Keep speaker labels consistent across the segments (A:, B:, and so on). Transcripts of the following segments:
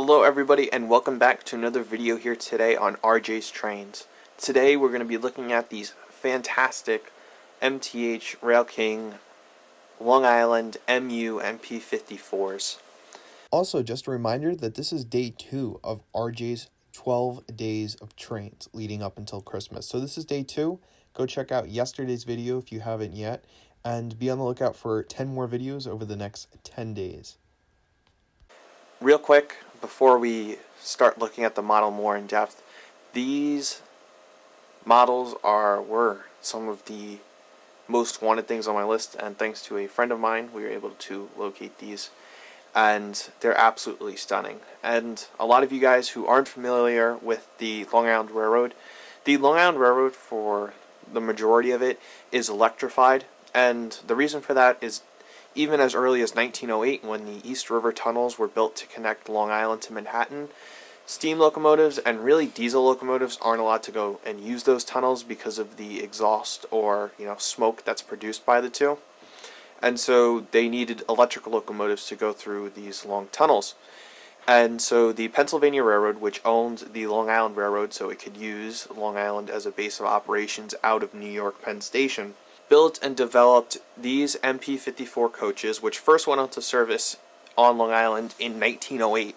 A: Hello everybody and welcome back to another video here today on RJ's Trains. Today we're going to be looking at these fantastic MTH Railking Long Island MU MP54s.
B: Also, just a reminder that this is day 2 of RJ's 12 days of trains leading up until Christmas. So this is day 2. Go check out yesterday's video if you haven't yet, and be on the lookout for 10 more videos over the next 10 days.
A: Real quick, before we start looking at the model more in depth, these models were some of the most wanted things on my list, and thanks to a friend of mine we were able to locate these, and they're absolutely stunning. And a lot of you guys who aren't familiar with the Long Island Railroad, the Long Island Railroad, for the majority of it, is electrified, and the reason for that is even as early as 1908, when the East River tunnels were built to connect Long Island to Manhattan, steam locomotives and really diesel locomotives aren't allowed to go and use those tunnels because of the exhaust or smoke that's produced by the two. And so they needed electrical locomotives to go through these long tunnels. And so the Pennsylvania Railroad, which owned the Long Island Railroad so it could use Long Island as a base of operations out of New York Penn Station, built and developed these MP54 coaches, which first went into service on Long Island in 1908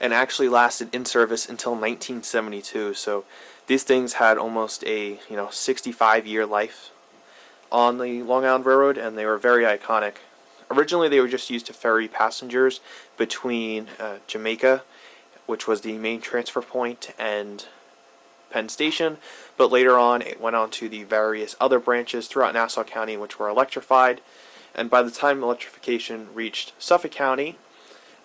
A: and actually lasted in service until 1972. So these things had almost a 65-year life on the Long Island Railroad, and they were very iconic. Originally they were just used to ferry passengers between Jamaica, which was the main transfer point, and Penn Station, but later on it went on to the various other branches throughout Nassau County which were electrified, and by the time electrification reached Suffolk County,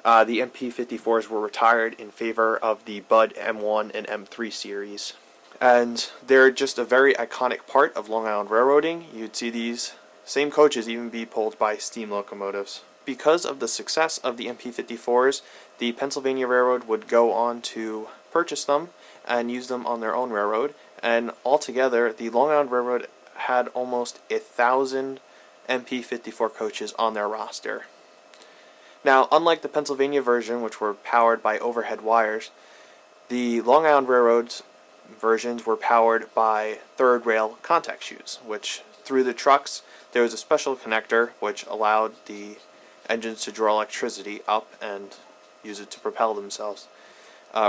A: the MP54s were retired in favor of the Bud M1 and M3 series. And they're just a very iconic part of Long Island railroading. You'd see these same coaches even be pulled by steam locomotives. Because of the success of the MP54s, the Pennsylvania Railroad would go on to purchase them and use them on their own railroad, and altogether the Long Island Railroad had almost 1,000 MP54 coaches on their roster. Now, unlike the Pennsylvania version, which were powered by overhead wires, the Long Island Railroad's versions were powered by third rail contact shoes, which through the trucks there was a special connector which allowed the engines to draw electricity up and use it to propel themselves.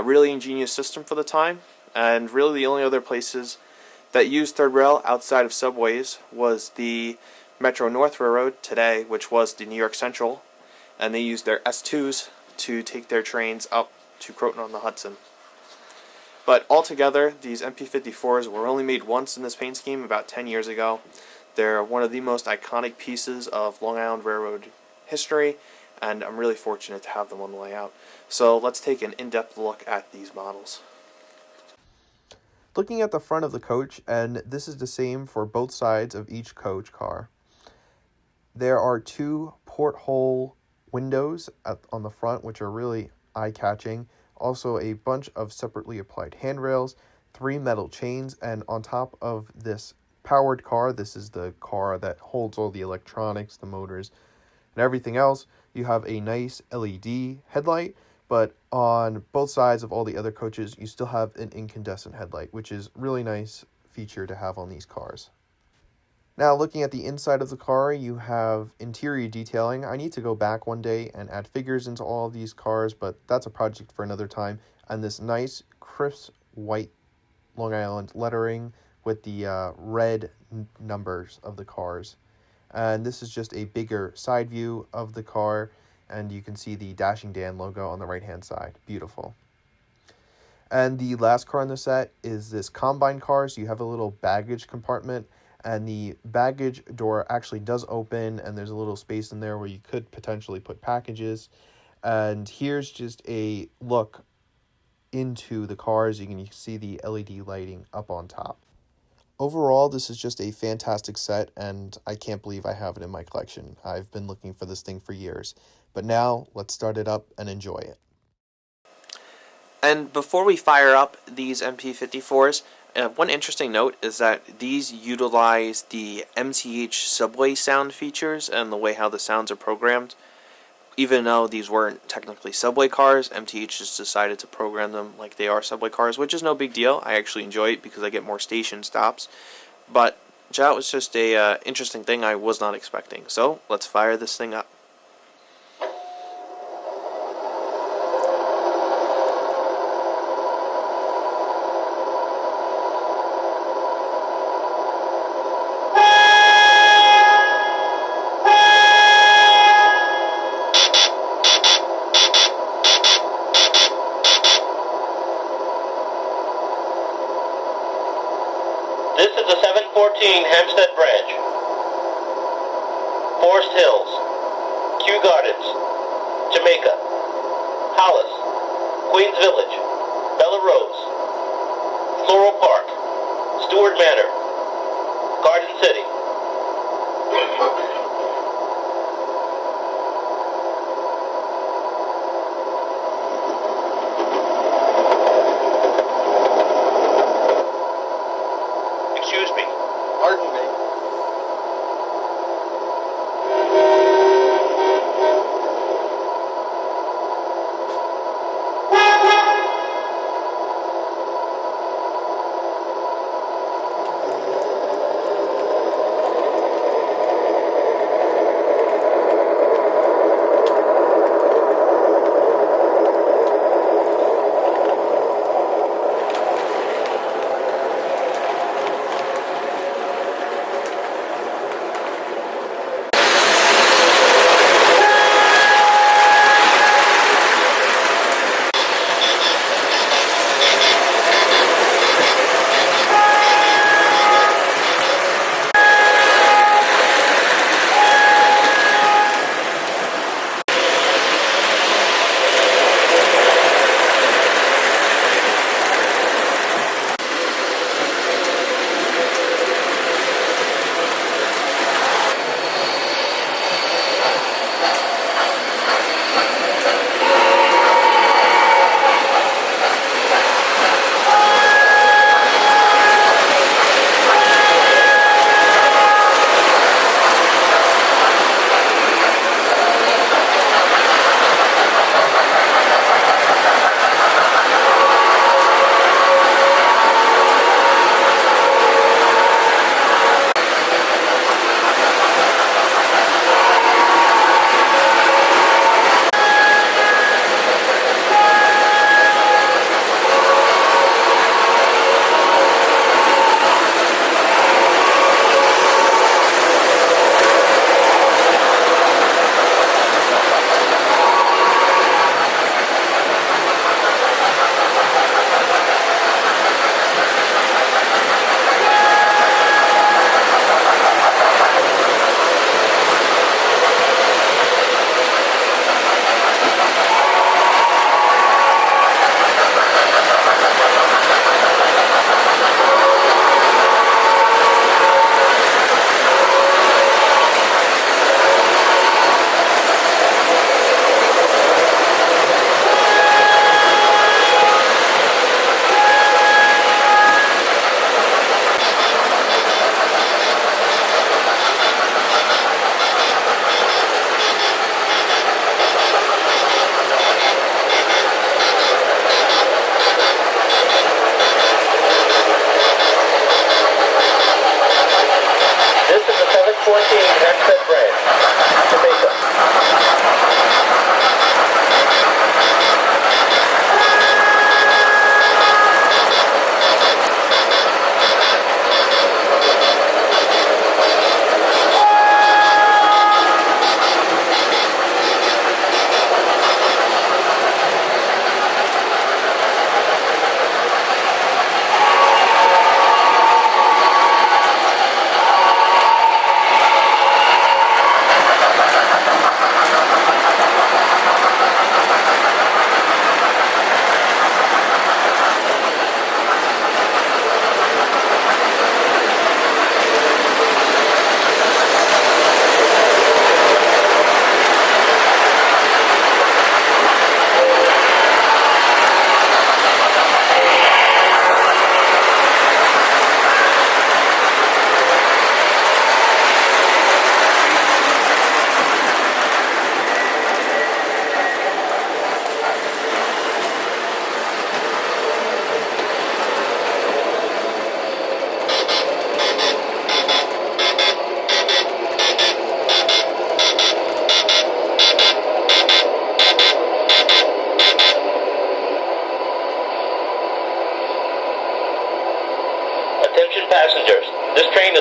A: Really ingenious system for the time, and really the only other places that used third rail outside of subways was the Metro North Railroad today, which was the New York Central, and they used their S2s to take their trains up to Croton-on-the-Hudson. But altogether, these MP54s were only made once in this paint scheme about 10 years ago. They're one of the most iconic pieces of Long Island Railroad history, and I'm really fortunate to have them on the way out. So let's take an in-depth look at these models.
B: Looking at the front of the coach, and this is the same for both sides of each coach car, there are 2 porthole windows on the front, which are really eye-catching. Also a bunch of separately applied handrails, 3 metal chains, and on top of this powered car, this is the car that holds all the electronics, the motors, and everything else, you have a nice LED headlight, but on both sides of all the other coaches you still have an incandescent headlight, which is really nice feature to have on these cars. Now, looking at the inside of the car, you have interior detailing. I need to go back one day and add figures into all of these cars, but that's a project for another time. And this nice crisp white Long Island lettering with the red numbers of the cars. And this is just a bigger side view of the car, and you can see the Dashing Dan logo on the right hand side. Beautiful. And the last car in the set is this combine car, so you have a little baggage compartment, and the baggage door actually does open, and there's a little space in there where you could potentially put packages. And here's just a look into the cars. You can see the LED lighting up on top. Overall, this is just a fantastic set, and I can't believe I have it in my collection. I've been looking for this thing for years. But now, let's start it up and enjoy it.
A: And before we fire up these MP54s, one interesting note is that these utilize the MTH subway sound features and the way how the sounds are programmed. even though these weren't technically subway cars, MTH just decided to program them like they are subway cars, which is no big deal. I actually enjoy it because I get more station stops. But that was just a interesting thing I was not expecting. So let's fire this thing up.
C: This is the 714 Hempstead branch. Forest Hills, Kew Gardens, Jamaica, Hollis, Queens Village, Bella Rose, Floral Park, Stewart Manor, Garden City. Excuse me.
D: Pardon me.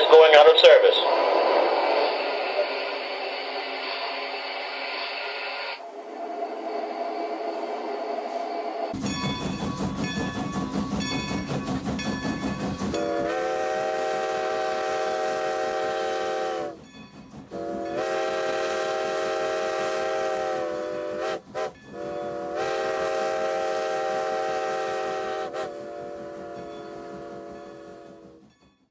C: is going out of service.